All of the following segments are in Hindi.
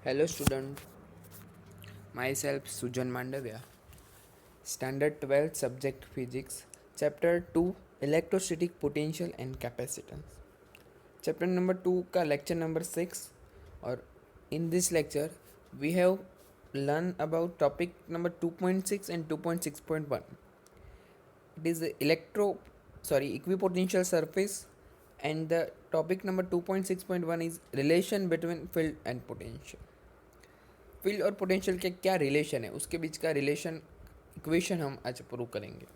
Hello student, myself Sujan Mandavia, Standard 12 Subject Physics, Chapter 2 Electrostatic Potential and Capacitance. Chapter number 2 का lecture number 6 और in this lecture we have learned about topic number 2.6 and 2.6.1. It is the equipotential surface and the topic number 2.6.1 is relation between field and potential. Field और पोटेंशियल के क्या रिलेशन है उसके बीच का रिलेशन इक्वेशन हम आज प्रूव करेंगे.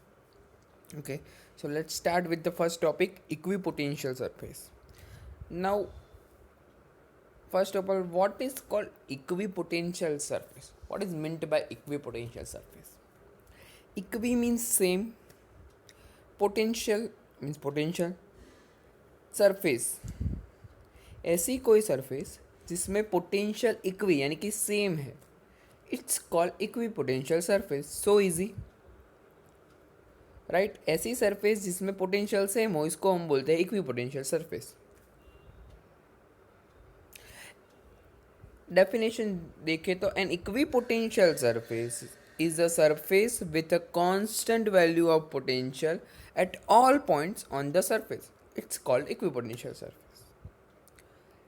Okay, so let's start with the first topic equipotential surface. Now first of all, what is called equipotential surface? What is meant by equipotential surface? Equi means same, potential means potential, surface ऐसी कोई सरफेस जिसमें पोटेंशियल इक्वी यानी कि सेम है, it's called equipotential surface. So easy, right. ऐसी सरफेस जिसमें पोटेंशियल सेम हो इसको हम बोलते हैं इक्विपोटेंशियल सरफेस. डेफिनेशन देखें तो an equipotential surface is a surface with a constant value of potential at all points on the surface. It's called equipotential surface,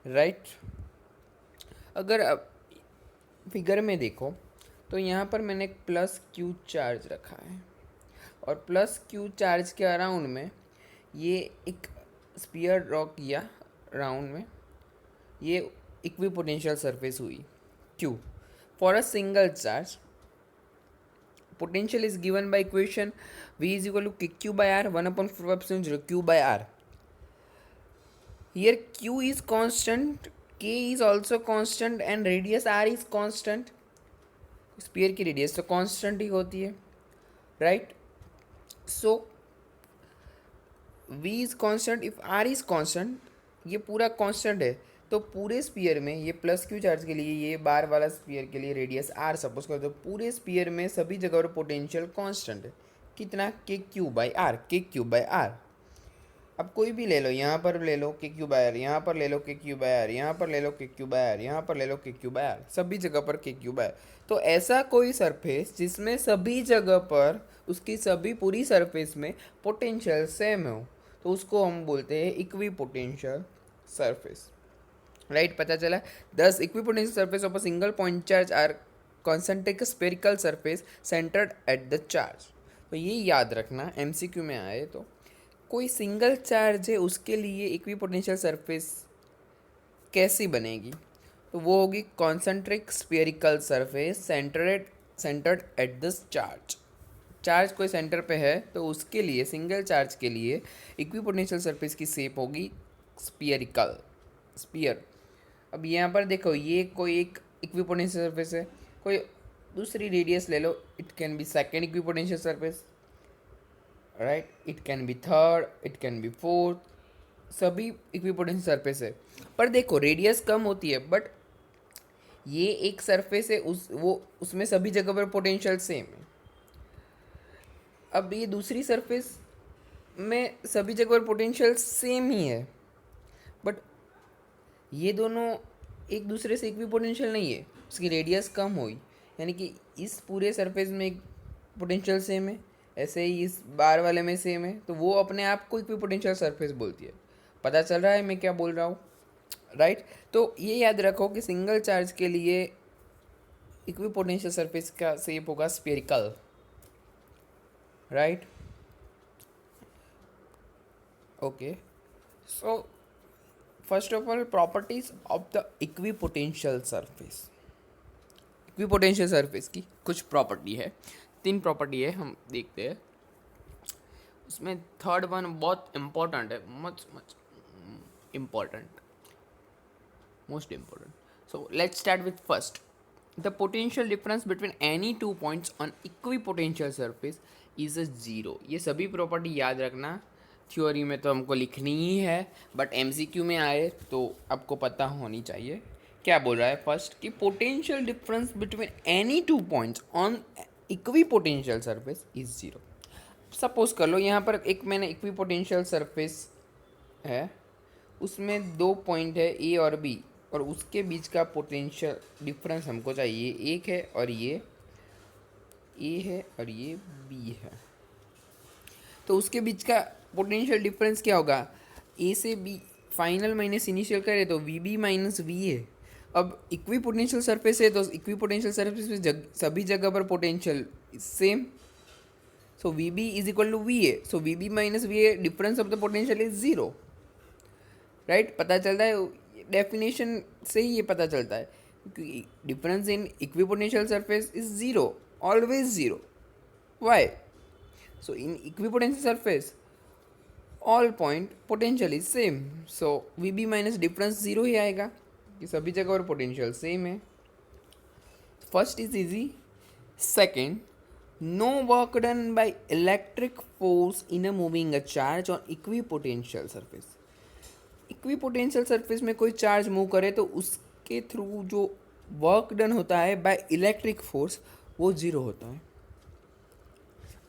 right. अगर अब फिगर में देखो तो यहाँ पर मैंने एक प्लस क्यू चार्ज रखा है और प्लस क्यू चार्ज के अराउंड में ये एक स्पीयर ड्रॉ किया राउंड में. ये इक्विपोटेंशियल सरफेस हुई Q. For a single charge potential is given by equation V is equal to kq by r 1/4 q by r. Here q is constant, k is also constant and radius r is constant. Sphere की रेडियस तो कांस्टेंट ही होती है, right. So v is constant if r is constant, ये पूरा कांस्टेंट है तो पूरे स्पीयर में ये प्लस क्यू चार्ज के लिए, ये बार वाला स्पीयर के लिए रेडियस r सपोज कर दो, पूरे स्पीयर में सभी जगह पर पोटेंशियल कांस्टेंट है. कितना? के क्यू बाई आर, के क्यू बाई आर. अब कोई भी ले लो, यहाँ पर ले लो के क्यू बाई आर, यहाँ पर ले लो के क्यू बाई आर, यहाँ पर ले लो के क्यू बाई आर, यहाँ पर ले लो के क्यू बाई आर, सभी जगह पर के क्यू बाई आर. तो ऐसा कोई सरफेस जिसमें सभी जगह पर उसकी सभी पूरी सरफेस में पोटेंशियल सेम हो तो उसको हम बोलते हैं इक्विपोटेंशियल सरफेस, राइट. पता चला. Thus equipotential surface of a single point charge are concentric spherical surface centred at the charge. तो ये याद रखना, एमसीक्यू में आए तो कोई सिंगल चार्ज है उसके लिए इक्विपोटेंशियल सरफेस कैसी बनेगी, तो वो होगी concentric spherical surface centred at this charge. Charge कोई सेंटर पे है तो उसके लिए, सिंगल चार्ज के लिए इक्विपोटेंशियल सरफेस की शेप होगी स्फीयरिकल, स्फीयर. अब यहाँ पर देखो, ये कोई एक इक्विपोटेंशियल सरफेस है, कोई दूसरी रेडियस ले लो, it can be second equipotential surface, right. It can be third, it can be fourth, सभी इक्विपोटेंशियल सरफेस है. पर देखो रेडियस कम होती है, बट ये एक सरफेस है, उसमें सभी जगह पर पोटेंशियल सेम है. अब ये दूसरी सरफेस में सभी जगह पर पोटेंशियल सेम ही है, बट ये दोनों एक दूसरे से इक्विपोटेंशियल नहीं है, उसकी रेडियस कम हुई, यानी कि इस पूरे सरफेस में एक पोटेंशियल सेम है, ऐसे ही इस बार वाले में सेम है, तो वो अपने आप को इक्विपोटेंशियल सरफेस बोलती है. पता चल रहा है मैं क्या बोल रहा हूँ, राइट. तो ये याद रखो कि सिंगल चार्ज के लिए इक्विपोटेंशियल सरफेस का शेप होगा spherical, right. Okay, so first of all properties of the equipotential surface. Equipotential surface की कुछ प्रॉपर्टी है, 3 प्रॉपर्टी है, हम देखते हैं. उसमें थर्ड वन बहुत इम्पोर्टेंट है, much important, most important. So let's start with first. The potential difference between any 2 points on equipotential surface is a zero. ये सभी प्रॉपर्टी याद रखना. थ्योरी में तो हमको लिखनी ही है, बट एमसीक्यू में आए तो आपको पता होनी चाहिए. क्या बोल रहा है फर्स्ट कि potential difference between any 2 points on equipotential surface is zero. Suppose कर लो यहाँ पर एक मैंने इक्विपोटेंशियल सरफेस है, उसमें 2 पॉइंट है ए और बी. और उसके बीच का पोटेंशियल डिफरेंस हमको चाहिए, एक है और ये ए है और ये बी है। तो उसके बीच का पोटेंशियल डिफरेंस क्या होगा, ए से बी फाइनल माइनस इनिशियल करे तो वी बी माइनस वी है। अब इक्वी पोटेंशियल सरफेस है तो इक्वी पोटेंशियल सरफेस में सभी जगह पर potential same, so V B is equal to V A, so V B minus V A, difference of the potential is zero, right. पता चलता है डेफिनेशन से ही ये पता चलता है कि difference in equipotential surface is zero, always zero. Why? So in equipotential surface all point potential is same, so V B minus difference zero ही आएगा कि सभी जगह और पोटेंशियल सेम है। First is easy. Second, no work done by electric force in a moving a charge on equipotential surface. Equipotential surface में कोई चार्ज मूव करे तो उसके थ्रू जो वर्क डन होता है बाय इलेक्ट्रिक फोर्स वो जीरो होता है,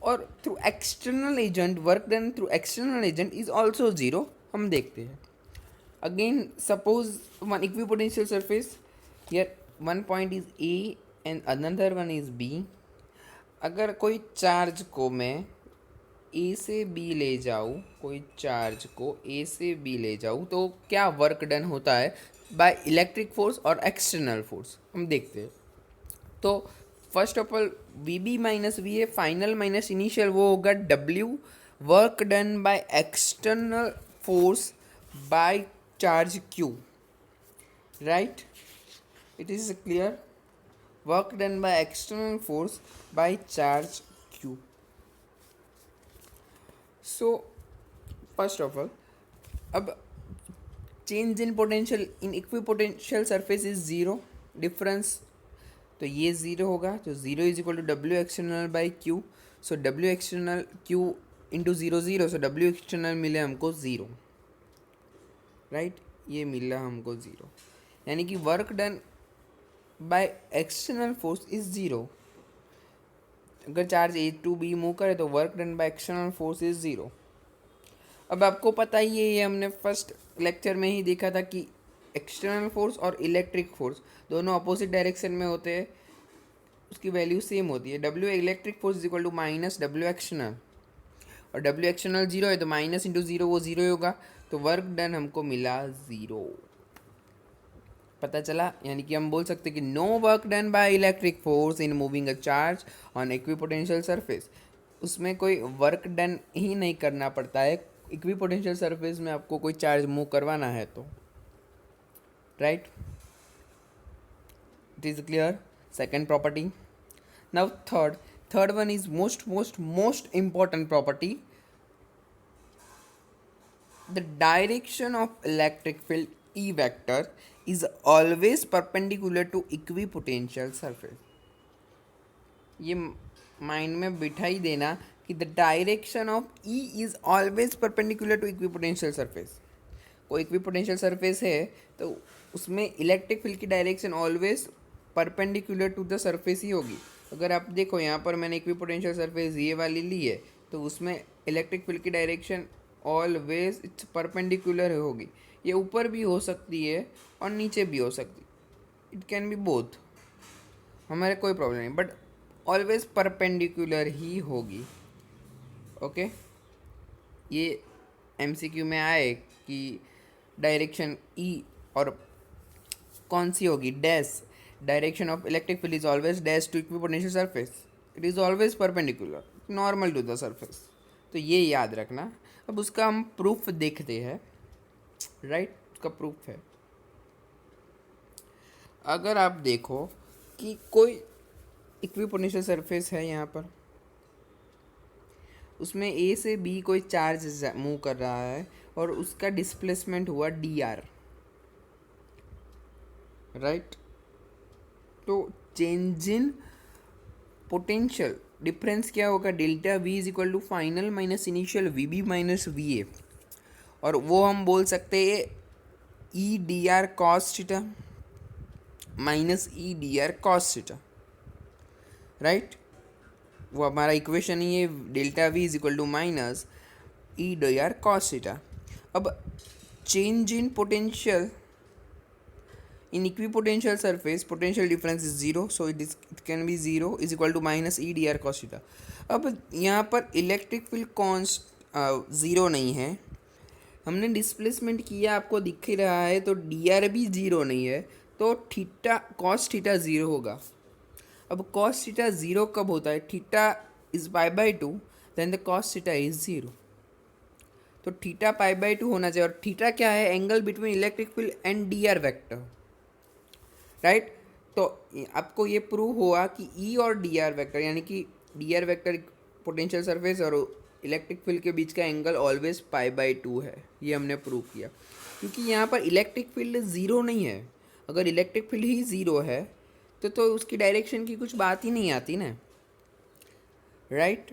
और through external agent work done through external agent is also zero. हम देखते हैं again, suppose one equipotential surface, here one point is A and another one is B. अगर कोई चार्ज को मैं ए से बी ले जाऊँ, कोई चार्ज को ए से बी ले जाऊँ तो क्या वर्क डन होता है बाय इलेक्ट्रिक फोर्स और एक्सटर्नल फोर्स, हम देखते हैं। तो first of all V B minus V A final minus initial वो होगा W, work done by external force by charge Q, right. It is clear, work done by external force by charge Q. So first of all, अब change in potential in equipotential surface is zero, difference तो ये ज़ीरो होगा, तो zero is equal to W external by Q. So W external Q into zero zero, so W external मिले हमको ज़ीरो, राइट। ये मिला हमको ज़ीरो, यानी कि work done by external force is zero. अगर charge A to B move करे तो work done by external force is zero. अब आपको पता ही है, ये हमने फर्स्ट लेक्चर में ही देखा था कि एक्सटर्नल फोर्स और इलेक्ट्रिक फोर्स दोनों अपोजिट डायरेक्शन में होते हैं, उसकी वैल्यू सेम होती है। W electric force is equal to minus W external, और डब्ल्यू एक्सटर्नल जीरो है तो माइनस इंटू जीरो वो जीरो होगा, तो वर्क डन हमको मिला ज़ीरो। पता चला, यानी कि हम बोल सकते हैं कि no work done by electric force in moving a charge on equipotential surface. उसमें कोई वर्क डन ही नहीं करना पड़ता है इक्विपोटेंशियल सरफेस में, आपको कोई चार्ज मूव करवाना है तो, right. It is clear. Second property. Now third one is most important property. The direction of electric field E vector is always perpendicular to equipotential surface. ये माइंड में बिठा ही देना कि the direction of E is always perpendicular to equipotential surface. कोई इक्विपोटेंशियल सरफेस है तो उसमें इलेक्ट्रिक फील्ड की direction always perpendicular to the surface ही होगी। अगर आप देखो यहाँ पर मैंने इक्विपोटेंशियल सरफेस ये वाली ली है तो उसमें इलेक्ट्रिक फील्ड की डायरेक्शन ऑलवेज इट्स परपेंडिकुलर होगी। ये ऊपर भी हो सकती है और नीचे भी हो सकती है, इट कैन बी बोथ, हमारे कोई प्रॉब्लम नहीं, बट ऑलवेज परपेंडिकुलर ही होगी। ओके, ये एमसीक्यू में आए कि डायरेक्शन ई और कौन सी होगी, dash, direction of electric field is always dash to equipotential surface, it is always perpendicular normal to the surface. तो ये याद रखना। अब उसका हम प्रूफ देखते हैं, राइट। उसका प्रूफ है, अगर आप देखो कि कोई इक्विपोटेंशियल सरफेस है यहाँ पर, उसमें ए से बी कोई चार्ज मूव कर रहा है और उसका डिस्प्लेसमेंट हुआ डी आर, राइट। तो चेंज इन पोटेंशियल डिफरेंस क्या होगा, delta V is equal to final minus initial V B minus V A, और वो हम बोल सकते हैं E D R cos theta minus E D R cos theta, right. वो हमारा इक्वेशन ही है, delta V is equal to minus E D R cos theta. अब change in potential in equipotential surface potential difference is zero, so it can be zero is equal to minus E D R cos theta. अब यहाँ पर इलेक्ट्रिक फील्ड कॉन्स्ट ज़ीरो नहीं है, हमने डिस्प्लेसमेंट किया आपको दिख ही रहा है, तो डी आर भी ज़ीरो नहीं है, तो थीटा कॉस थीटा ज़ीरो होगा। अब कॉस थीटा ज़ीरो कब होता है? Theta is pi by two, then the cos theta is zero. तो थीटा पाई बाई टू होना चाहिए, और थीटा क्या है? Angle between electric field and D R vector, right. तो आपको ये प्रूव हुआ कि ई और डी आर वैक्टर, यानी कि D R vector potential surface और इलेक्ट्रिक फील्ड के बीच का angle always pi by to है। ये हमने प्रूव किया, क्योंकि यहाँ पर इलेक्ट्रिक फील्ड ज़ीरो नहीं है। अगर इलेक्ट्रिक फील्ड ही ज़ीरो है तो उसकी डायरेक्शन की कुछ बात ही नहीं आती ना, राइट।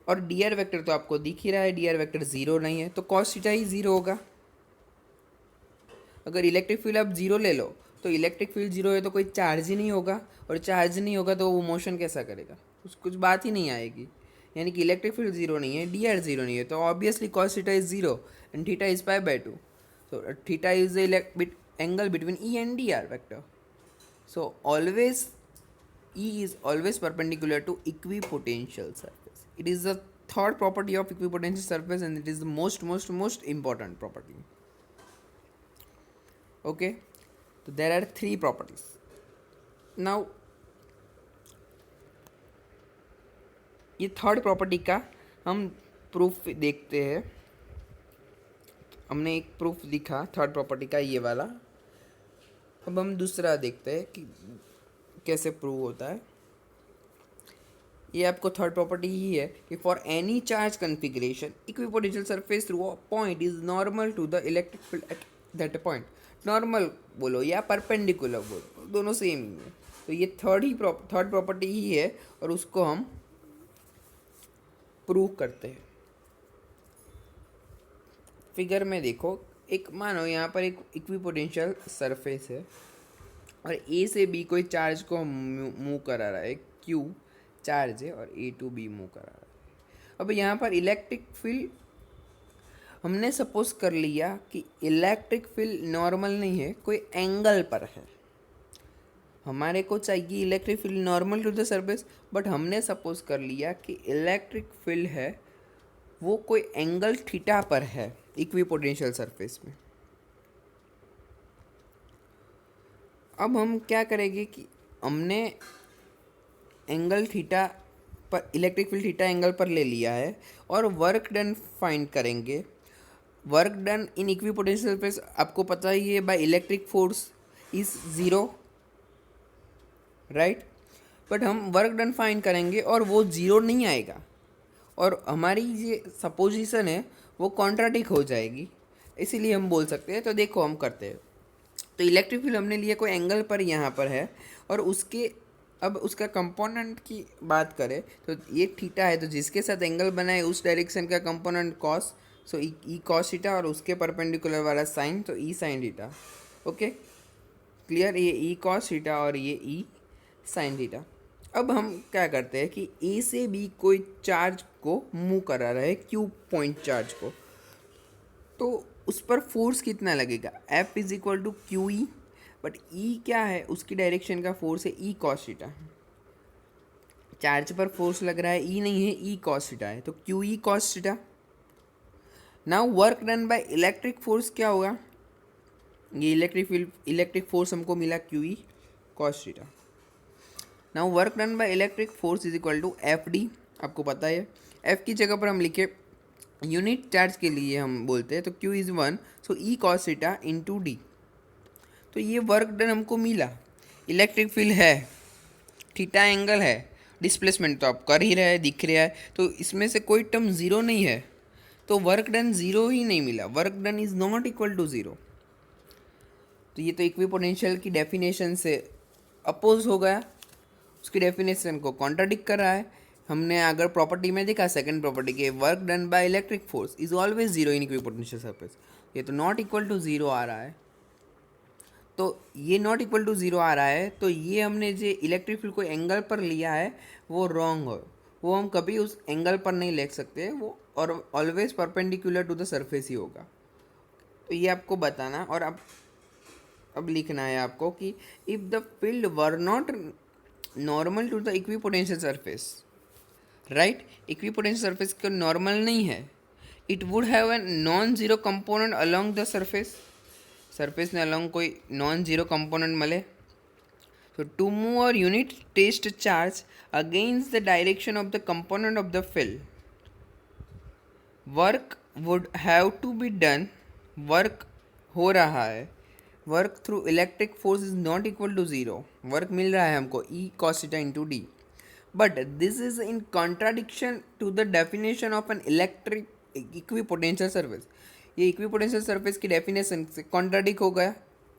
और डी आर वैक्टर तो आपको दिख ही रहा है, डी आर वैक्टर ज़ीरो नहीं है, तो कॉस थीटा ही ज़ीरो होगा। अगर इलेक्ट्रिक फील्ड आप ज़ीरो ले लो, तो इलेक्ट्रिक फील्ड ज़ीरो है तो कोई चार्ज ही नहीं होगा, और चार्ज नहीं होगा तो वो मोशन कैसा करेगा? कुछ बात ही नहीं आएगी। यानी कि इलेक्ट्रिक फील्ड ज़ीरो नहीं है, डी आर ज़ीरो नहीं है, तो obviously cos theta is zero and theta is pi by to. So theta is the angle between E and dr vector. So always E is always perpendicular to equipotential surface. It is the third property of equipotential surface, and it is the most important property. Okay, so there are three properties. Now ये थर्ड प्रॉपर्टी का हम प्रूफ देखते हैं। हमने एक प्रूफ दिखा थर्ड प्रॉपर्टी का, ये वाला। अब हम दूसरा देखते हैं कि कैसे प्रूव होता है। ये आपको थर्ड प्रॉपर्टी ही है कि for any charge configuration equipotential surface through a point is normal to the electric field at that point. Normal बोलो या परपेंडिकुलर बोलो, दोनों सेम ही है। तो ये थर्ड प्रॉपर्टी ही है, और उसको हम प्रूव करते हैं। फिगर में देखो, एक मानो यहाँ पर एक इक्विपोटेंशियल सरफेस है, और ए से बी कोई चार्ज को मूव करा रहा है, क्यू चार्ज है, और ए टू बी मूव करा रहा है। अब यहाँ पर इलेक्ट्रिक फील्ड हमने सपोज कर लिया कि इलेक्ट्रिक फील्ड नॉर्मल नहीं है, कोई एंगल पर है। हमारे को चाहिए electric field normal to the surface, but हमने सपोज कर लिया कि इलेक्ट्रिक फील्ड है वो कोई एंगल थीटा पर है इक्विपोटेंशियल सरफेस में। अब हम क्या करेंगे कि हमने एंगल थीटा पर, इलेक्ट्रिक फील्ड थीटा एंगल पर ले लिया है, और वर्क डन फाइंड करेंगे। वर्क डन इन इक्विपोटेंशियल सरफेस आपको पता ही है, by electric force is zero, right. But हम वर्क डन फाइंड करेंगे और वो ज़ीरो नहीं आएगा, और हमारी ये सपोजिशन है वो कॉन्ट्राडिक्ट हो जाएगी, इसीलिए हम बोल सकते हैं। तो देखो हम करते हैं। तो इलेक्ट्रिक फील्ड हमने लिया कोई एंगल पर यहाँ पर है, और उसके अब उसका कंपोनेंट की बात करें तो ये थीटा है, तो जिसके साथ एंगल बना है उस डायरेक्शन का कंपोनेंट कॉस, सो ई कॉस थीटा, और उसके परपेंडिकुलर वाला साइन, तो ई साइन थीटा। ओके क्लियर, ये ई कॉस थीटा और ये ई साइन थीटा। अब हम क्या करते हैं कि ए से बी कोई चार्ज को मूव करा रहा है, क्यू पॉइंट चार्ज को, तो उस पर फोर्स कितना लगेगा? F is equal to Q E, but E क्या है? उसकी डायरेक्शन का फोर्स है ई कॉस थीटा। चार्ज पर फोर्स लग रहा है ई नहीं है, ई कॉस थीटा है, तो Q E cos theta. Now work done by electric force क्या होगा? ये इलेक्ट्रिक फोर्स हमको मिला Q E cos theta. Now work done by electric force is equal to F D, आपको पता है। एफ की जगह पर हम लिखे यूनिट चार्ज के लिए हम बोलते हैं, तो Q is one, so E cos theta into D. तो ये वर्क डन हमको मिला। इलेक्ट्रिक फील्ड है, थीटा एंगल है, डिस्प्लेसमेंट तो आप कर ही रहे हैं, दिख रहा है, तो इसमें से कोई टर्म ज़ीरो नहीं है, तो वर्क डन ज़ीरो ही नहीं मिला। Work done is not equal to zero. तो ये तो इक्विपोटेंशियल की डेफिनेशन से अपोज हो गया, उसकी डेफिनेशन को कॉन्ट्राडिक्ट कर रहा है। हमने अगर प्रॉपर्टी में देखा सेकंड प्रॉपर्टी के, work done by electric force is always zero in equipotential surface, ये तो नॉट इक्वल टू ज़ीरो आ रहा है। तो ये नॉट इक्वल टू ज़ीरो आ रहा है, तो ये हमने जो इलेक्ट्रिक फील्ड को एंगल पर लिया है वो रॉन्ग हो, वो हम कभी उस एंगल पर नहीं लिख सकते, वो और always perpendicular to the surface ही होगा। तो ये आपको बताना, और आप अब लिखना है आपको कि if the field were not normal to the equipotential surface, right, equipotential surface का नॉर्मल नहीं है, it would have a non zero component along the surface, surface ने अलोंग कोई नॉन जीरो कंपोनेंट मिले. So to move a unit test charge against the direction of the component of the fill, work would have to be done. Work हो रहा है, work through electric force is not equal to zero, work मिल रहा है हमको E cos theta into D, but this is in contradiction to the definition of an electric equipotential surface. ये इक्विपोटेंशियल सर्फेस की डेफिनेशन से कॉन्ट्राडिक्ट हो गया.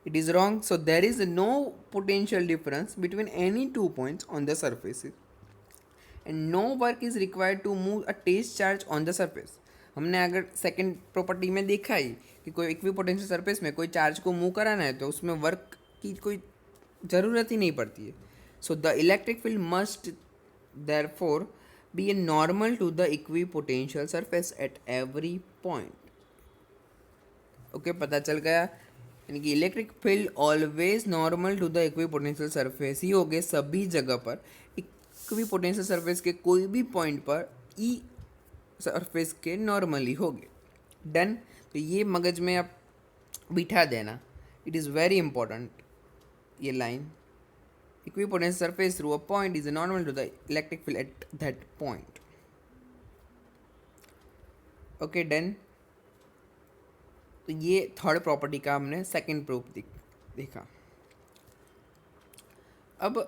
It is wrong. So there is no potential difference between any 2 points on the surface, and no work is required to move a test charge on the surface. हमने अगर सेकंड प्रॉपर्टी में देखा ही कि कोई इक्विपोटेंशियल सरफेस में कोई चार्ज को मूव कराना है तो उसमें वर्क की कोई ज़रूरत ही नहीं पड़ती है. So the electric field must therefore be a normal to the equipotential surface at every point. Okay, पता चल गया. यानी कि electric field always normal to the equipotential surface ही होगे सभी जगह पर. इक्विपोटेंशियल सरफेस के कोई भी पॉइंट पर ई सरफेस के नॉर्मली होगे. डन. तो ये मगज में आप बिठा देना. इट इज़ वेरी इंपॉर्टेंट ये line. Equipotential surface through a point is normal to the electric field at that point. Okay, done. तो ये थर्ड प्रॉपर्टी का हमने सेकंड प्रूफ देखा. अब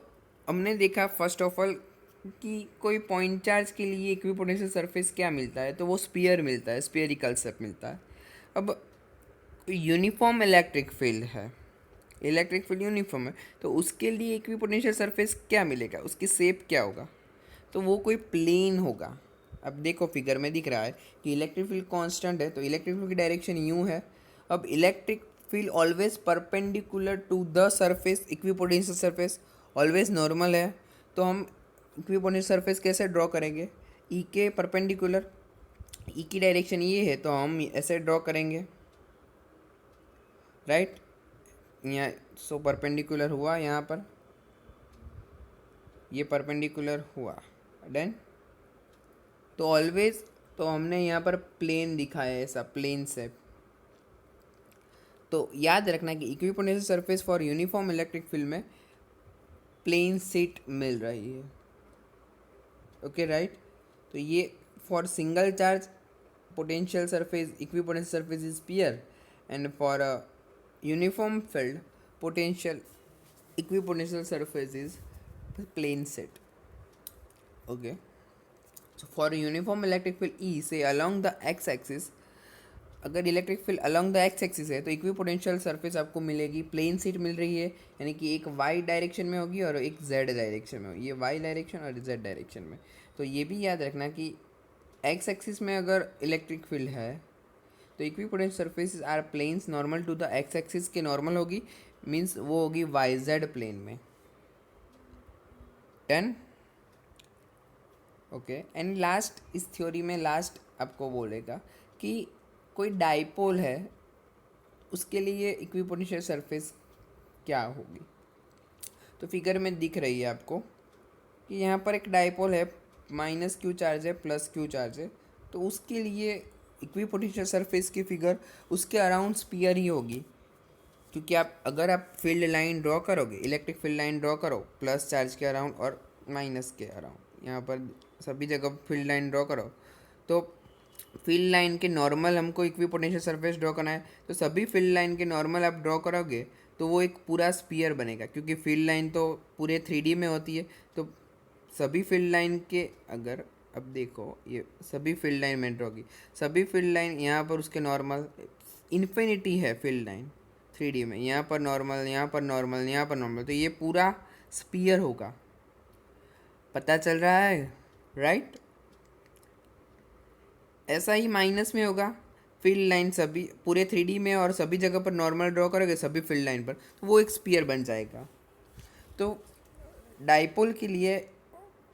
हमने देखा फर्स्ट ऑफ ऑल कि कोई पॉइंट चार्ज के लिए इक्विपोटेंशियल सरफेस क्या मिलता है, तो वो स्फीयर मिलता है, स्फीयरिकल शेप मिलता है. अब यूनिफॉर्म इलेक्ट्रिक फील्ड है, इलेक्ट्रिक फील्ड यूनिफॉर्म है, तो उसके लिए इक्विपोटेंशियल सरफेस क्या मिलेगा, उसकी शेप क्या होगा, तो वो कोई प्लेन होगा. अब देखो फिगर में दिख रहा है कि इलेक्ट्रिक फील्ड कांस्टेंट है, तो इलेक्ट्रिक फील्ड की डायरेक्शन यूँ है. अब electric field always perpendicular to the surface, equipotential surface always normal है, तो हम इक्विपोटेंशियल सरफेस कैसे ड्रॉ करेंगे, ई के परपेंडिकुलर. ई की डायरेक्शन ये है तो हम ऐसे ड्रॉ करेंगे, राइट. यहाँ सो परपेंडिकुलर हुआ, यहाँ पर ये परपेंडिकुलर हुआ. डन. तो ऑलवेज तो हमने यहाँ पर प्लेन दिखाया है, ऐसा प्लेन शेप. तो याद रखना कि equipotential surface for uniform electric field में प्लेन शीट मिल रही है. Okay, right. तो ये for single charge potential surface equipotential surface is sphere, and for a uniform field potential equipotential surface is plane sheet. Okay. So for a uniform electric field E, say along the x axis, अगर electric field along the X axis है तो इक्विपोटेंशियल सरफेस आपको मिलेगी, प्लेन शीट मिल रही है, यानी कि एक वाई डायरेक्शन में होगी और एक जेड डायरेक्शन में होगी. ये वाई डायरेक्शन और जेड डायरेक्शन में. तो ये भी याद रखना कि एक्स एक्सिस में अगर इलेक्ट्रिक फील्ड है तो equipotential surface are planes normal to the X axis के नॉर्मल होगी, मीन्स वो होगी वाई जेड प्लेन में. डन. ओके. एंड लास्ट इस थ्योरी में लास्ट आपको बोलेगा कि कोई डाइपोल है, उसके लिए इक्विपोटेंशियल सरफेस क्या होगी. तो फिगर में दिख रही है आपको कि यहाँ पर एक डाइपोल है, माइनस क्यू चार्ज है, प्लस क्यू चार्ज है, तो उसके लिए इक्विपोटेंशियल सरफेस की फिगर उसके अराउंड स्पीयर ही होगी. क्योंकि आप अगर आप फील्ड लाइन ड्रॉ करोगे, इलेक्ट्रिक फील्ड लाइन ड्रॉ करो प्लस चार्ज के अराउंड और माइनस के अराउंड, यहाँ पर सभी जगह फील्ड लाइन ड्रॉ करो, तो फील्ड लाइन के नॉर्मल हमको इक्विपोटेंशियल सरफेस ड्रॉ करना है, तो सभी फील्ड लाइन के नॉर्मल आप ड्रॉ करोगे तो वो एक पूरा स्पीयर बनेगा. क्योंकि फील्ड लाइन तो पूरे 3D में होती है, तो सभी फील्ड लाइन के अगर अब देखो ये सभी फील्ड लाइन में ड्रॉ की, सभी फील्ड लाइन यहाँ पर उसके नॉर्मल इन्फिनिटी है फील्ड लाइन 3D में, यहाँ पर नॉर्मल, यहाँ पर नॉर्मल, यहाँ पर नॉर्मल, तो ये पूरा स्पीयर होगा. पता चल रहा है, राइट. ऐसा ही माइनस में होगा, फील्ड लाइन सभी पूरे 3D में और सभी जगह पर नॉर्मल ड्रॉ करोगे सभी फील्ड लाइन पर, तो वो एक स्पीयर बन जाएगा. तो डाइपोल के लिए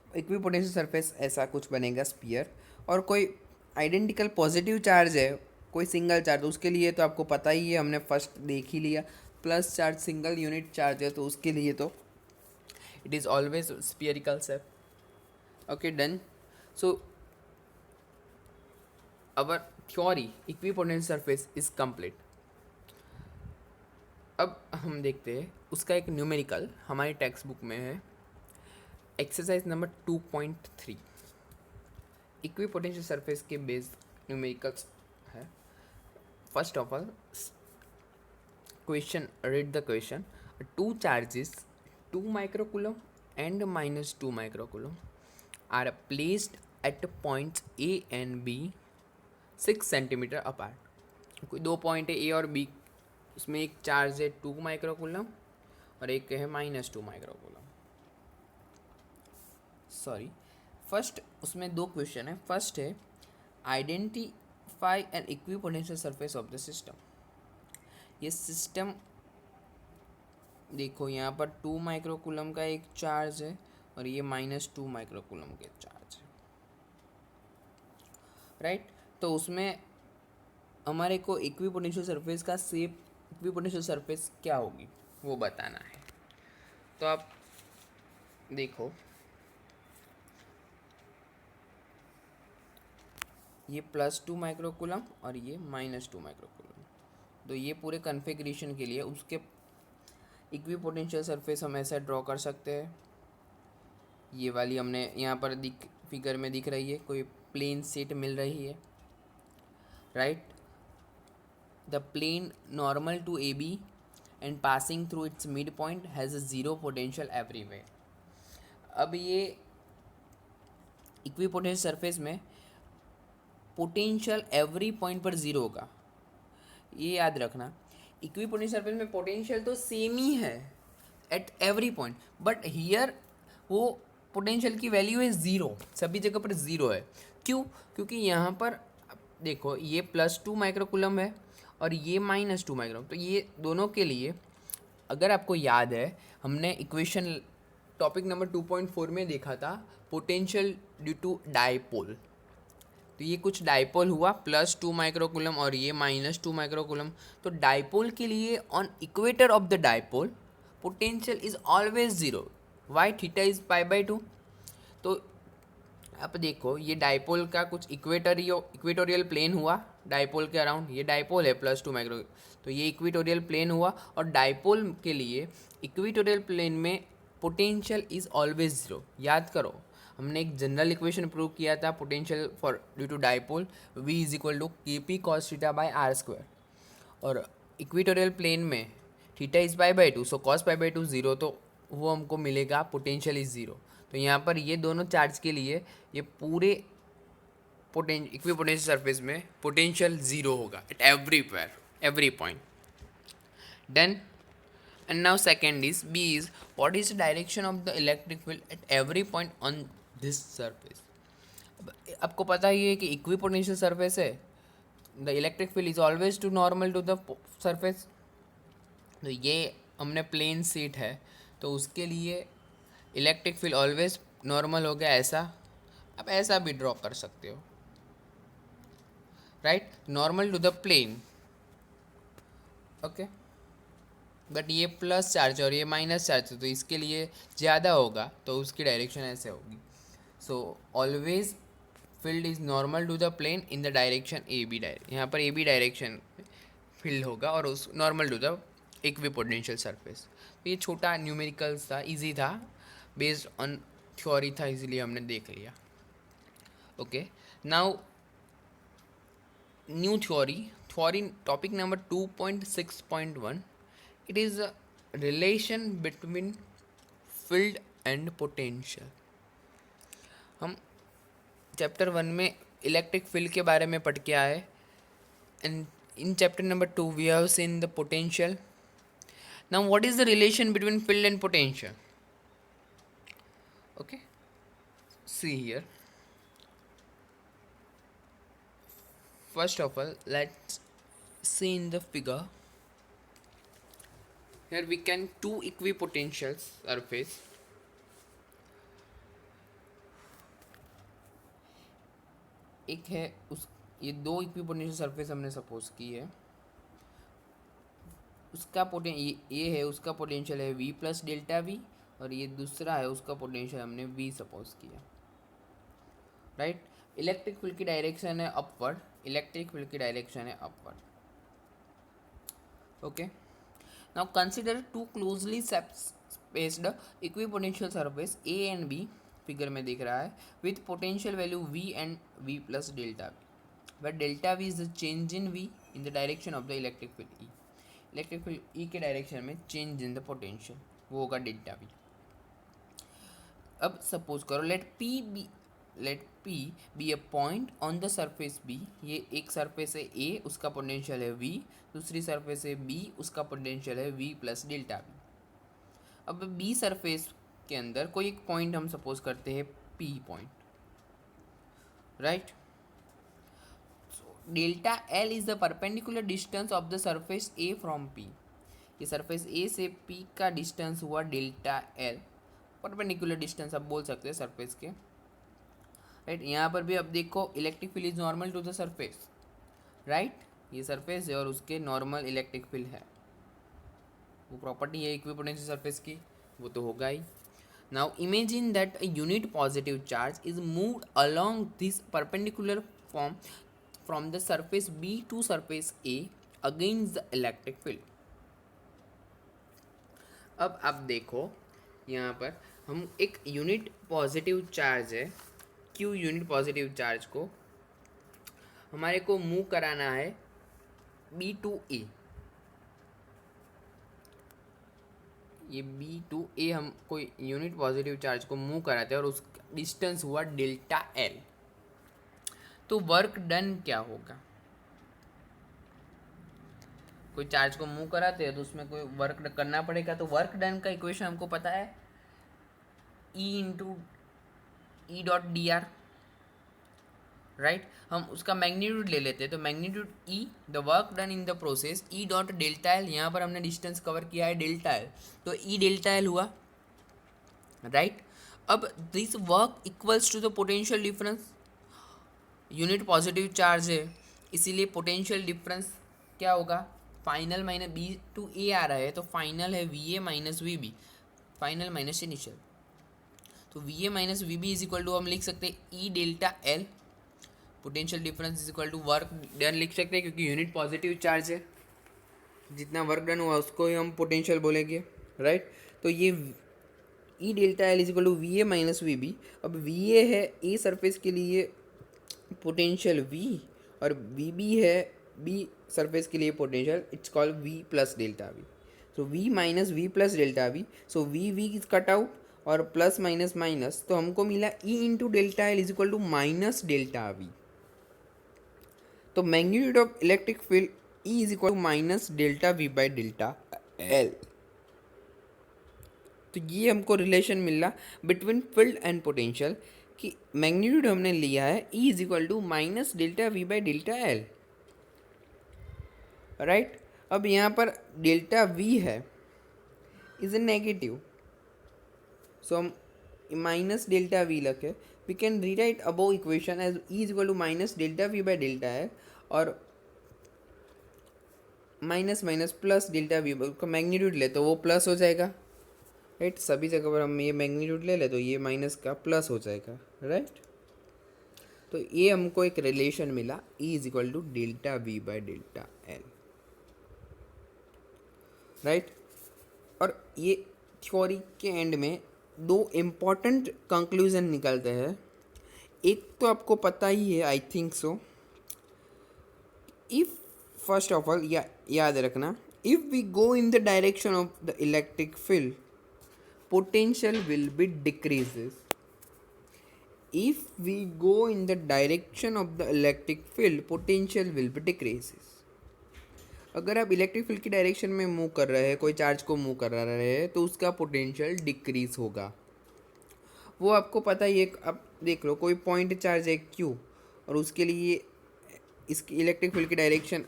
इक्विपोटेंशियल सरफेस ऐसा कुछ बनेगा स्पीयर. और कोई आइडेंटिकल पॉजिटिव चार्ज है, कोई सिंगल चार्ज, उसके लिए तो आपको पता ही है, हमने फर्स्ट देख ही लिया, plus charge single unit charge है तो उसके लिए तो it is always spherical shape. Okay done. So our theory equipotential surface is complete. अब हम देखते हैं उसका एक न्यूमेरिकल हमारी टेक्स्ट बुक में है, एक्सरसाइज नंबर 2.3 इक्विपोटेंशियल सरफेस के बेस्ड न्यूमेरिकल्स है। First of all question, read the question. Two charges 2 microcoulomb and minus 2 microcoulomb are placed at points A and B 6 centimetre apart. कोई दो पॉइंट है ए और बी, उसमें एक चार्ज है 2 माइक्रोकूलम और एक है -2 माइक्रोकूलम। सॉरी, फर्स्ट उसमें दो क्वेश्चन है। फर्स्ट है identify N equipotential surface of the system. ये सिस्टम देखो, यहाँ पर 2 माइक्रोकूलम का एक चार्ज है और ये -2 माइक्रोकूलम के चार्ज है, राइट। तो उसमें हमारे को इक्विपोटेंशियल सरफेस का शेप, इक्विपोटेंशियल सरफेस क्या होगी वो बताना है। तो आप देखो, ये +2 माइक्रोकूलम और ये -2 माइक्रोकूलम, तो ये पूरे कन्फिग्रेशन के लिए उसके इक्विपोटेंशियल सरफेस हम ऐसा ड्रॉ कर सकते हैं। ये वाली हमने यहाँ पर फिगर में दिख रही है, कोई प्लेन शीट मिल रही है, right. The plane normal to A B and passing through its mid point has a zero potential everywhere. अब ये इक्विपोटेंशियल सरफेस में पोटेंशियल एवरी पॉइंट पर ज़ीरो होगा, ये याद रखना। इक्विपोटेंशियल सरफेस में पोटेंशियल तो सेम ही है at every point, but here वो पोटेंशियल की वैल्यू है ज़ीरो, सभी जगह पर ज़ीरो है। क्यों? क्योंकि यहाँ पर देखो, ये +2 माइक्रोकूलम है और ये -2 माइक्रोकूलम, तो ये दोनों के लिए अगर आपको याद है हमने इक्वेशन टॉपिक नंबर 2.4 में देखा था पोटेंशियल ड्यू टू डाइपोल। तो ये कुछ डाइपोल हुआ +2 माइक्रोकूलम और ये -2 माइक्रोकूलम। तो डाइपोल के लिए on equator of the dipole potential is always zero, why theta is π/2। तो आप देखो, ये डाइपोल का कुछ इक्वेटोरियल प्लेन हुआ डाइपोल के अराउंड, ये डाइपोल है +2 माइक्रो, तो ये इक्वेटोरियल प्लेन हुआ। और डाइपोल के लिए इक्वेटोरियल प्लेन में पोटेंशियल इज ऑलवेज ज़ीरो। याद करो, हमने एक जनरल इक्वेशन प्रूव किया था potential for due to dipole, V is equal to KP cos θ/r²। और इक्वेटोरियल प्लेन में theta is π/2, so cos π/2 zero, तो वो हमको मिलेगा पोटेंशियल इज ज़ीरो। तो यहाँ पर ये दोनों चार्ज के लिए ये पूरे इक्विपोटेंशियल सरफेस में पोटेंशियल ज़ीरो होगा at every point. Then and now second is B is what is the direction of the electric field at every point on this surface। आपको पता ही है कि इक्विपोटेंशियल सरफेस है, the electric field is always to normal to the surface. तो ये हमने प्लेन शीट है तो उसके लिए इलेक्ट्रिक फील्ड ऑलवेज नॉर्मल हो गया, ऐसा आप ऐसा भी ड्रॉ कर सकते हो, right, normal to the plane. Okay, but ये प्लस चार्ज और ये माइनस चार्ज है तो इसके लिए ज़्यादा होगा, तो उसकी डायरेक्शन ऐसे होगी। So always field is normal to the plane in the direction A B. यहाँ पर ए बी डायरेक्शन फील्ड होगा और उस normal to the equipotential surface. तो ये छोटा न्यूमेरिकल्स था, इजी था, बेस्ड ऑन थ्योरी था, इजीली हमने देख लिया। Okay, now new theory topic number 2.6.1, it is a relation between field and potential। हम चैप्टर 1 में इलेक्ट्रिक फील्ड के बारे में पढ़ के आए, and in chapter number 2 we have seen the potential. Now what is the relation between field and potential? Okay, see here, first of all let's see in the figure. Here we can two equipotential surface, एक है उस, ये दो इक्विपोटेंशियल सरफेस हमने सपोज की है। उसका ये है, उसका पोटेंशियल है v प्लस डेल्टा वी, और ये दूसरा है उसका पोटेंशियल हमने v सपोज किया, राइट। इलेक्ट्रिक फील्ड की डायरेक्शन है अपवर्ड, इलेक्ट्रिक फील्ड की डायरेक्शन है upward, okay. Now consider two closely spaced equipotential surface A and B, figure में दिख रहा है, with potential value v and v plus delta V, where delta v is the change in v in the direction of the electric field E. Electric field E के डायरेक्शन में चेंज इन द पोटेंशियल, वो होगा डेल्टा v। अब सपोज करो let P be a point on the surface B। ये एक सरफेस है A, उसका पोटेंशियल है V, दूसरी सरफेस है B, उसका पोटेंशियल है V प्लस डेल्टा V। अब B सरफेस के अंदर कोई एक पॉइंट हम सपोज करते हैं P point, right. Delta L is the perpendicular distance of the surface A from P। ये सरफेस A से P का डिस्टेंस हुआ डेल्टा L, परपेंडिकुलर डिस्टेंस आप बोल सकते हैं सरफेस के, राइट। यहाँ पर भी अब देखो electric field is normal to the surface, right. ये सरफेस है और उसके नॉर्मल इलेक्ट्रिक फील्ड है, वो प्रॉपर्टी है इक्विपोटेंशियल सरफेस की, वो तो होगा ही। Now imagine that a unit positive charge is moved along this perpendicular form from the surface B to surface A against the electric field. अब आप देखो यहाँ पर हम एक यूनिट पॉजिटिव चार्ज है Q, यूनिट पॉजिटिव चार्ज को हमारे को मूव कराना है B टू A। ये B टू A हम कोई यूनिट पॉजिटिव चार्ज को मूव कराते हैं और उसका डिस्टेंस हुआ डेल्टा L। तो वर्क डन क्या होगा? कोई चार्ज को मूव कराते हैं तो उसमें कोई वर्क करना पड़ेगा, तो वर्क डन का इक्वेशन हमको पता है E into E dot D R, right. हम उसका मैग्नीट्यूड ले लेते हैं, तो magnitude E, the work done in the process E dot delta L, यहाँ पर हमने डिस्टेंस कवर किया है डेल्टा एल, तो E डेल्टा एल हुआ, राइट। अब this work equals to the potential difference, unit positive charge है इसीलिए पोटेंशियल डिफरेंस क्या होगा, final minus B to A आ रहा है, तो फाइनल है VA minus VB, final minus initial, तो VA minus VB is equal to हम लिख सकते हैं E delta L, potential difference is equal to work done लिख सकते हैं क्योंकि यूनिट पॉजिटिव चार्ज है, जितना वर्क डन हुआ उसको ही हम पोटेंशियल बोलेंगे, राइट। तो ये E delta L is equal to VA minus VB। अब VA है A सरफेस के लिए पोटेंशियल V और VB है B सरफेस के लिए potential, it's called V plus delta V। So V minus V plus delta V, so V is cut out और प्लस माइनस माइनस, तो हमको मिला E into delta L is equal to minus delta V। तो magnitude of electric field E is equal to minus delta V by delta L. तो ये हमको रिलेशन मिला बिटवीन फील्ड एंड पोटेंशियल कि मैग्नीट्यूड हमने लिया है E is equal to minus delta V by delta L, right. अब यहाँ पर डेल्टा V है इज ए नेगेटिव, सो हम माइनस डेल्टा V रखे, we can rewrite above equation as E is equal to minus delta V by delta L और minus minus plus delta V का मैग्नीट्यूड ले तो वो प्लस हो जाएगा, राइट। सभी जगह पर हम ये मैग्नीट्यूड ले तो ये माइनस का प्लस हो जाएगा, राइट। तो ये हमको एक रिलेशन मिला E is equal to delta V by delta L, right. और ये थ्योरी के एंड में दो इम्पॉर्टेंट कंक्लूजन निकलते हैं। एक तो आपको पता ही है, I think so, if first of all याद रखना, if we go in the direction of the electric field potential will be decreases. If we go in the direction of the electric field, potential will be decreases. अगर आप इलेक्ट्रिक फील्ड की डायरेक्शन में मूव कर रहे हैं, कोई चार्ज को मूव कर रहे हैं, तो उसका पोटेंशियल डिक्रीज होगा, वो आपको पता ही है। आप देख लो कोई पॉइंट चार्ज है Q और उसके लिए इसकी इलेक्ट्रिक फील्ड की डायरेक्शन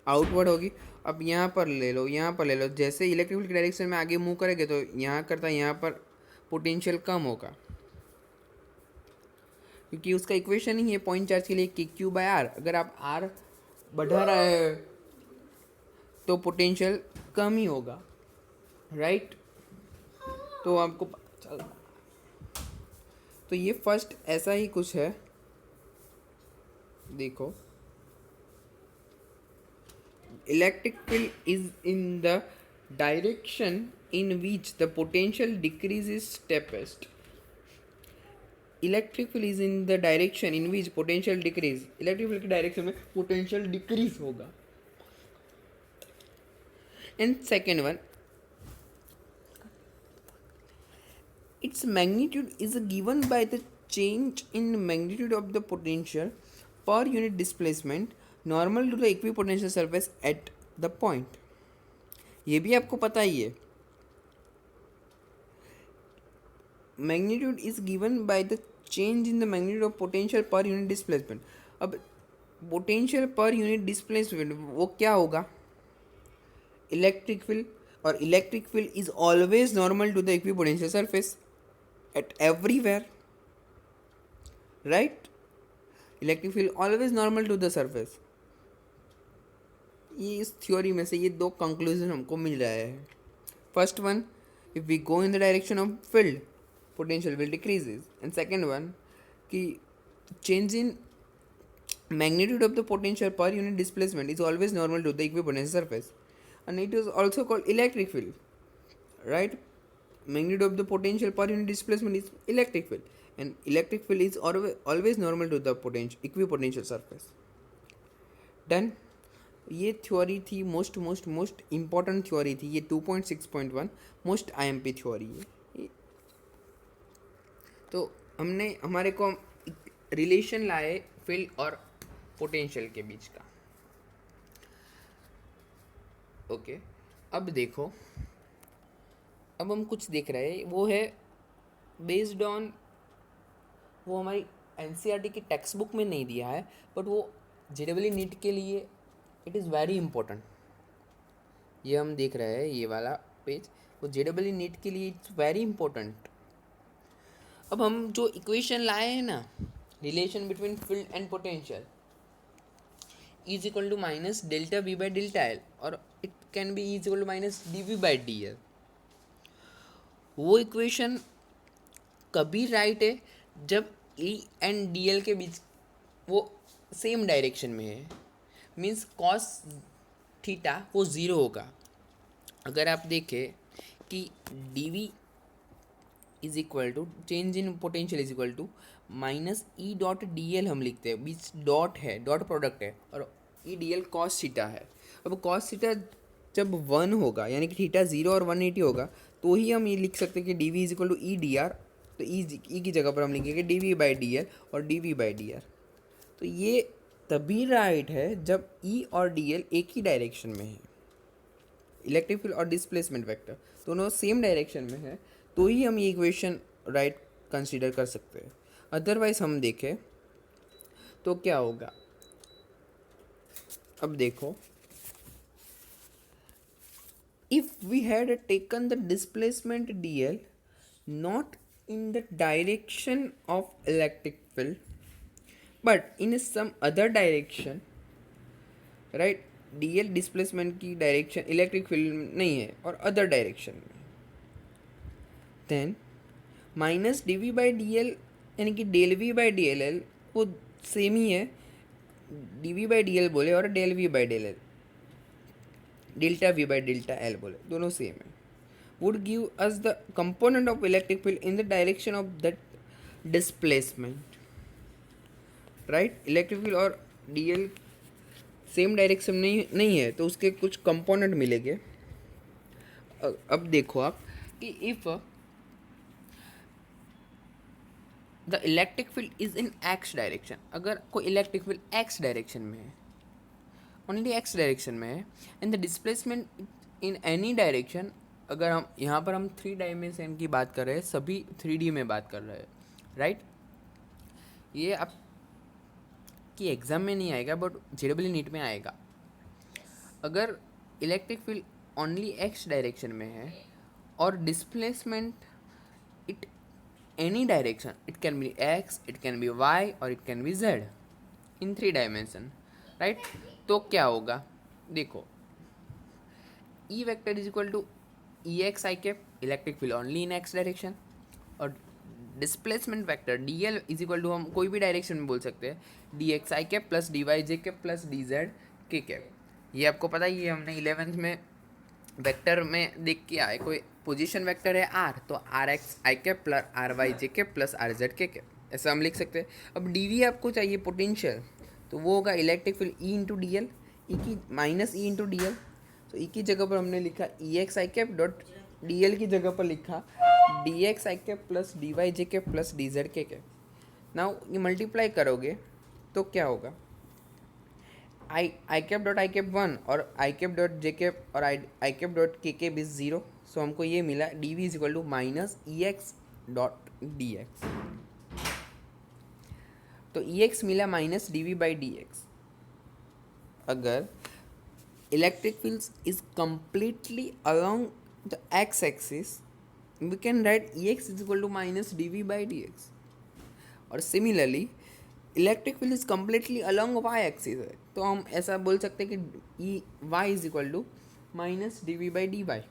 आउटवर्ड होगी। अब यहाँ पर ले लो, यहाँ पर ले लो, जैसे इलेक्ट्रिक फील्ड की डायरेक्शन में आगे मूव करेंगे तो यहाँ करता यहाँ पर पोटेंशियल कम होगा, क्योंकि उसका इक्वेशन ही है पॉइंट चार्ज के लिए Q बाय R। अगर आप R बढ़ा रहे हैं तो पोटेंशियल कम ही होगा, राइट। तो आपको पता चल, तो ये फर्स्ट ऐसा ही कुछ है, देखो electric field is in the direction in which the potential decrease is steepest. Electric field is in the direction in which potential decrease, electric field की डायरेक्शन में पोटेंशियल डिक्रीज होगा। And second one, its magnitude is given by the change in magnitude of the potential per unit displacement normal to the equipotential surface at the point। ये भी आपको पता ही है, magnitude is given by the change in the magnitude of potential per unit displacement। अब potential per unit displacement वो क्या होगा, इलेक्ट्रिक फील्ड, और electric field is always normal to the equipotential surface at everywhere, right। electric field always normal to the surface। ये इस थ्योरी में से ये दो कंक्लूजन हमको मिल रहा है। First one, if we go in the direction of field potential will decreases, and second one कि change in magnitude of the potential per unit displacement is always normal to the equipotential surface, and it is also called electric field, right। magnitude of the potential per unit displacement is electric field, and electric field is always normal to the potential equipotential surface। Done. ये थ्योरी थी मोस्ट इम्पॉर्टेंट थ्योरी थी, ये 2.6.1 मोस्ट आईएमपी थ्योरी है। तो हमने हमारे को रिलेशन लाए फील्ड और पोटेंशियल के बीच का। ओके, अब देखो, अब हम कुछ देख रहे हैं, वो है बेस्ड ऑन, वो हमारी एनसीईआरटी की टेक्स्ट बुक में नहीं दिया है, बट वो जेडब्ल्यू नीट के लिए इट इज़ वेरी इंपॉर्टेंट। ये हम देख रहे हैं ये वाला पेज, वो जेडब्ल्यू नीट के लिए इट्स वेरी इंपॉर्टेंट। अब हम जो इक्वेशन लाए हैं ना, relation between field and potential is equal to minus delta V by delta L, और it can be is equal to minus D V by D L. वो इक्वेशन कभी राइट है जब ई एंड डी एल के बीच वो सेम डायरेक्शन में है, मीन्स कॉस थीटा वो ज़ीरो होगा। अगर आप देखें कि D V is equal to change in potential is equal to minus E dot D L हम लिखते हैं, बीच डॉट है, डॉट प्रोडक्ट है, और E D L cos theta है। अब कॉस थीटा जब 1 होगा, यानी कि थीटा 0 और 180 होगा, तो ही हम ये लिख सकते हैं कि D V is equal to E D R. तो ई की जगह पर हम लिखेंगे D V by D L और D V by D R. तो ये तभी राइट है जब ई और डी एल एक ही डायरेक्शन में है, इलेक्ट्रिक फील्ड और डिस्प्लेसमेंट वेक्टर दोनों सेम डायरेक्शन में है, तो ही हम ये इक्वेशन राइट कंसीडर कर सकते हैं। अदरवाइज हम देखें तो क्या होगा, अब देखो, if we had taken the displacement dl not in the direction of electric field but in some other direction, right, dl displacement की डायरेक्शन इलेक्ट्रिक फील्ड में नहीं है और अदर डायरेक्शन में, then minus D V by D L, यानी कि del V by D L L वो सेम ही है, D V by D L बोले और del V by del L, delta V by delta L बोले, दोनों सेम है, would give us the component of electric field in the direction of that displacement, right. Electric field और डी एल सेम डायरेक्शन नहीं है, तो उसके कुछ कंपोनेंट मिलेंगे। अब देखो आप कि if the electric field is in X direction, अगर कोई इलेक्ट्रिक फील्ड एक्स डायरेक्शन में है, ओनली एक्स डायरेक्शन में है, and the displacement in any direction, अगर हम यहाँ पर हम 3 डायमेंशन की बात कर रहे हैं, सभी 3D में बात कर रहे हैं, राइट। ये आपकी एग्ज़ाम में नहीं आएगा बट जेडब्ल्यू नीट में आएगा। अगर electric field only X direction में है और displacement it any direction, it can be X, it can be Y और it can be Z in 3 dimension, right. तो क्या होगा, देखो E vector is equal to E X I cap, electric field only in X direction, और displacement vector D L is equal to, हम कोई भी डायरेक्शन में बोल सकते हैं, D X I cap plus D Y J cap plus D Z K cap. ये आपको पता ही है, हमने 11th में वेक्टर में देख के आए, कोई पोजीशन वेक्टर है आर, तो R X I cap plus R Y J cap plus R Z K cap, ऐसा हम लिख सकते हैं। अब डी वी आपको चाहिए पोटेंशियल, तो वो होगा electric field E into D L, E की minus E into D L, तो ई की जगह पर हमने लिखा E X I cap dot D L की जगह पर लिखा D X I cap plus D Y J cap plus D Z K cap. Now ये मल्टीप्लाई करोगे तो क्या होगा, I cap dot I cap 1 और I cap dot J cap और I cap dot K cap is 0, so हमको ये मिला D V is equal to minus E X dot D X, तो ई एक्स मिला minus D V by D X. अगर electric field is completely along the x axis, we can write ex is equal to minus dv by dx, और similarly electric field is completely along Y axis है, तो हम ऐसा बोल सकते हैं कि E Y is equal to minus D V by D Y.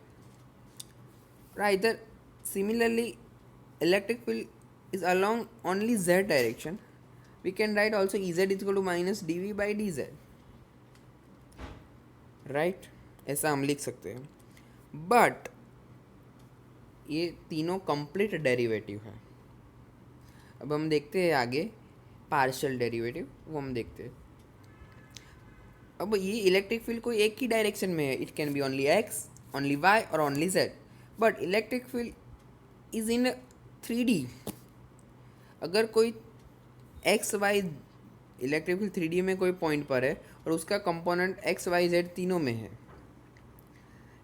Writer similarly electric field is along only Z direction, we can write also E Z is equal to minus D V by D Z, right, ऐसा हम लिख सकते हैं। बट ये तीनों कंप्लीट डेरिवेटिव है। अब हम देखते हैं आगे पार्शियल डेरिवेटिव, वो हम देखते हैं। अब ये इलेक्ट्रिक फील्ड कोई एक ही डायरेक्शन में है, it can be only X, only Y और only Z, but electric field is in 3D। अगर कोई x Y electric field 3D में कोई पॉइंट पर है और उसका कंपोनेंट एक्स वाई जेड तीनों में है,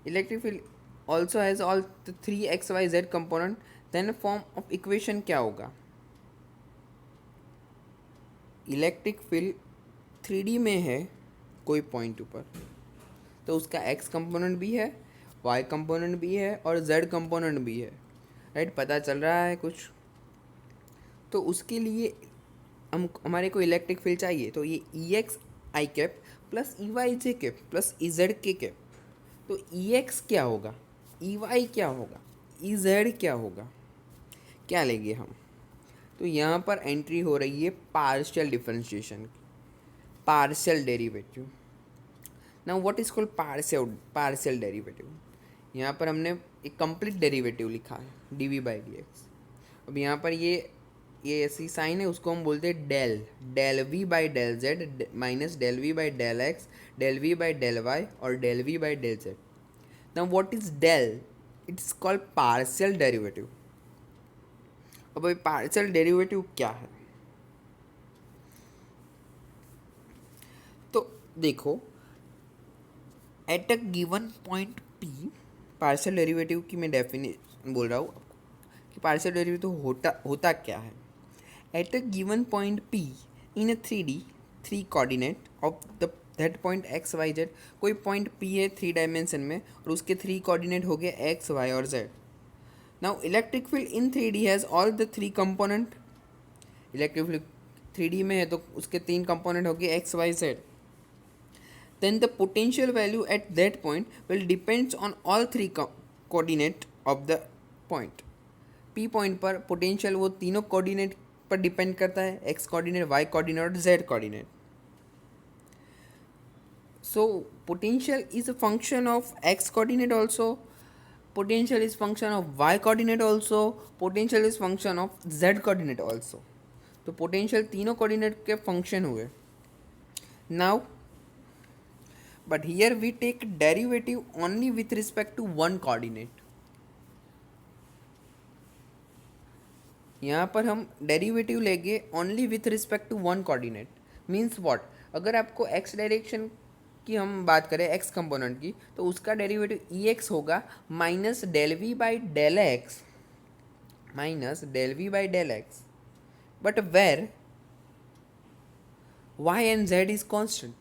electric field also has all 3 X Y Z component, then form of equation क्या होगा, इलेक्ट्रिक फील्ड 3D में है कोई पॉइंट ऊपर, तो उसका एक्स कंपोनेंट भी है, वाई कंपोनेंट भी है और जेड कंपोनेंट भी है, राइट, पता चल रहा है कुछ। तो उसके लिए हमारे को इलेक्ट्रिक फील्ड चाहिए, तो ये ई X I cap plus E Y J cap plus E Z K cap, तो ई एक्स क्या होगा, ई वाई क्या होगा, ई जेड क्या होगा, क्या लेंगे हम। तो यहाँ पर एंट्री हो रही है पार्शियल डिफरेंशिएशन की, partial derivative. Now what is called partial derivative, यहाँ पर हमने एक कंप्लीट डेरिवेटिव लिखा है D V by D X. अब यहाँ पर ये ऐसी साइन है, उसको हम बोलते हैं del V by del Z minus del V by del X, del V by del Y और del V by del Z. Now what is del, it's called partial derivative. अब ये पार्शियल डेरिवेटिव क्या है, तो देखो at a given point P, partial derivative की मैं डेफिनेशन बोल रहा हूँ कि पार्शियल डेरिवेटिव होता क्या है। At a given point P in a 3D 3 coordinate of the that point X Y Z, कोई पॉइंट पी है 3 डायमेंशन में और उसके 3 कोऑर्डिनेट हो गए एक्स वाई और Z. Now electric field in 3D has all the 3 component, electric field 3D में है तो उसके 3 कंपोनेंट हो गए X Y Z, then the potential value at that point will depends on all 3 coordinate of the point। p point पर पोटेंशियल वो तीनों कोऑर्डिनेट पर डिपेंड करता है, x कोऑर्डिनेट, y कोऑर्डिनेट और z coordinate. So potential is a function of x coordinate also, potential is function of y coordinate also, potential is function of z coordinate also. तो पोटेंशियल तीनों कोऑर्डिनेट के फंक्शन हुए। Now but here we take derivative only with respect to one coordinate। यहाँ पर हम डेरिवेटिव लेंगे only with respect to one coordinate. Means what, अगर आपको एक्स डायरेक्शन की हम बात करें एक्स कंपोनेंट की, तो उसका डेरिवेटिव ई एक्स होगा minus del V by del X, minus del V by del X, but where Y and Z is constant,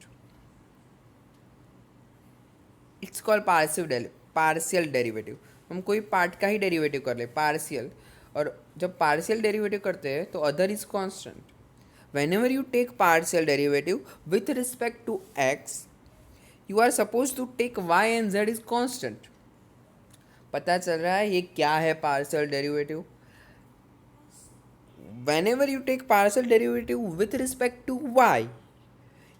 it's called partial derivative. हम कोई पार्ट का ही डेरिवेटिव कर ले पार्शियल, और जब पार्शियल डेरिवेटिव करते हैं तो other is constant. Whenever you take partial derivative with respect to X, you are suppose to take Y and Z is constant. पता चल रहा है ये क्या है partial derivative. whenever you take partial derivative with respect to y,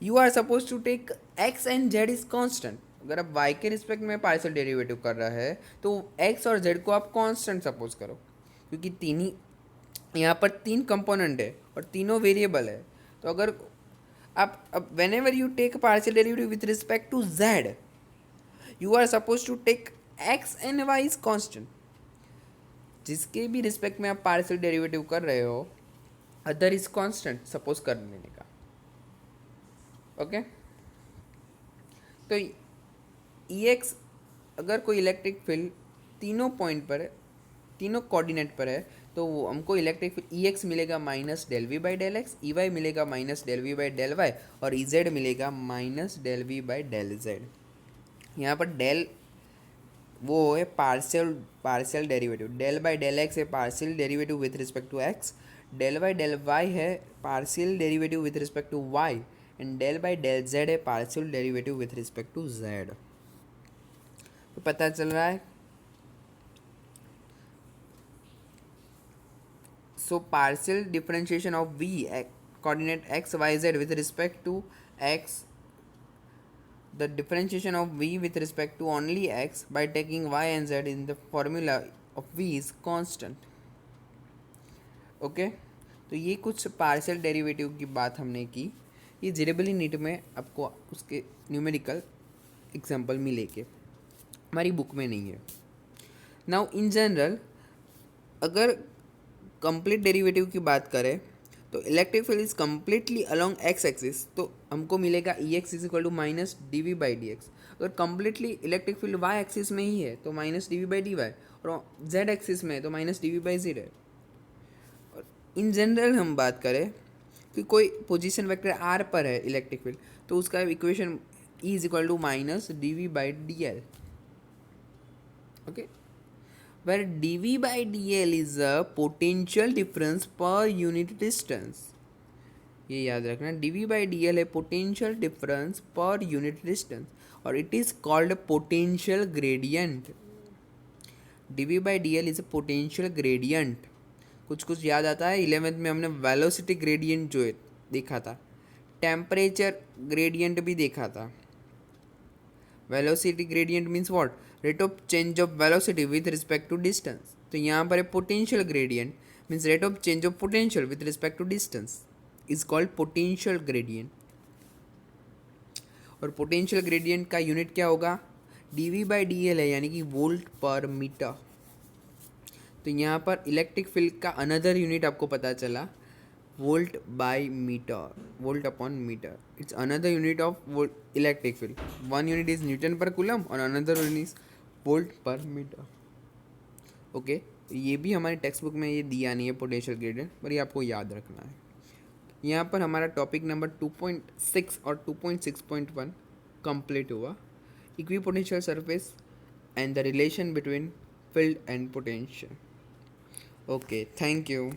you are supposed to take x and z is constant। अगर आप y के रिस्पेक्ट में पार्शियल डेरिवेटिव कर रहा है तो x और z को आप कांस्टेंट सपोज करो, क्योंकि तीन ही यहाँ पर तीन कंपोनेंट है और तीनों वेरिएबल है। तो अगर आप अब whenever you take partial derivative with respect to z, you are supposed to take x and y is constant। जिसके भी रिस्पेक्ट में आप पार्शियल डेरिवेटिव कर रहे हो अदर इज कांस्टेंट सपोज कर लेने का। ओके, तो ई एक्स अगर कोई इलेक्ट्रिक फील्ड तीनों पॉइंट पर है, तीनों कोऑर्डिनेट पर है, तो हमको इलेक्ट्रिक फील्ड ई एक्स मिलेगा minus del V by del X, E Y मिलेगा minus del V by del Y और ई जेड मिलेगा minus del V by del Z. यहाँ पर डेल वो है partial derivative, del by del X है partial derivative with respect to X, del by del Y है partial derivative with respect to Y and del by del Z है partial derivative with respect to Z. तो पता चल रहा है। So partial differentiation of V coordinate X Y Z with respect to X, the differentiation of v with respect to only x by taking y and z in the formula of v is constant। Okay, तो ये कुछ पार्शियल डेरिवेटिव की बात हमने की। ये जेरेबली नीट में आपको उसके न्यूमेरिकल एग्जांपल मिलेंगे, हमारी बुक में नहीं है। नाउ इन जनरल अगर कंप्लीट डेरिवेटिव की बात करें तो electric field is completely along X axis, तो हमको मिलेगा E X is equal to minus D V by D X. अगर completely electric field Y axis में ही है तो minus D V by D Y, और जेड एक्सिस में है तो minus D V by Z है। और इन जनरल हम बात करें कि कोई पोजीशन वेक्टर आर पर है इलेक्ट्रिक फील्ड, तो उसका equation E is equal to minus D V by D L. Okay, where dv by dl is a potential difference per unit distance। ये याद रखना, dv by dl है potential difference per unit distance और it is called potential gradient। dv by dl is a potential gradient। कुछ कुछ याद आता है, 11th में हमने velocity gradient जो है देखा था, टेम्परेचर ग्रेडियंट भी देखा था। Velocity gradient means what, rate of change of velocity with respect to distance. तो यहाँ पर है potential gradient means rate of change of potential with respect to distance is called potential gradient. और पोटेंशियल ग्रेडियंट का यूनिट क्या होगा, dv बाई डी एल है, यानी कि वोल्ट पर मीटर। तो यहाँ पर इलेक्ट्रिक फील्ड का अनदर यूनिट आपको पता चला, volt by metre, volt upon metre. It's another unit of electric field. One unit is newton per coulomb और another unit is volt per metre. Okay, तो ये भी हमारे टेक्स्ट बुक में ये दिया नहीं है पोटेंशियल ग्रेडियंट, पर ये आपको याद रखना है। यहाँ पर हमारा टॉपिक नंबर 2.6 और 2.6.1 कंप्लीट हुआ, equipotential surface and the relation between field and potential. Okay, thank you.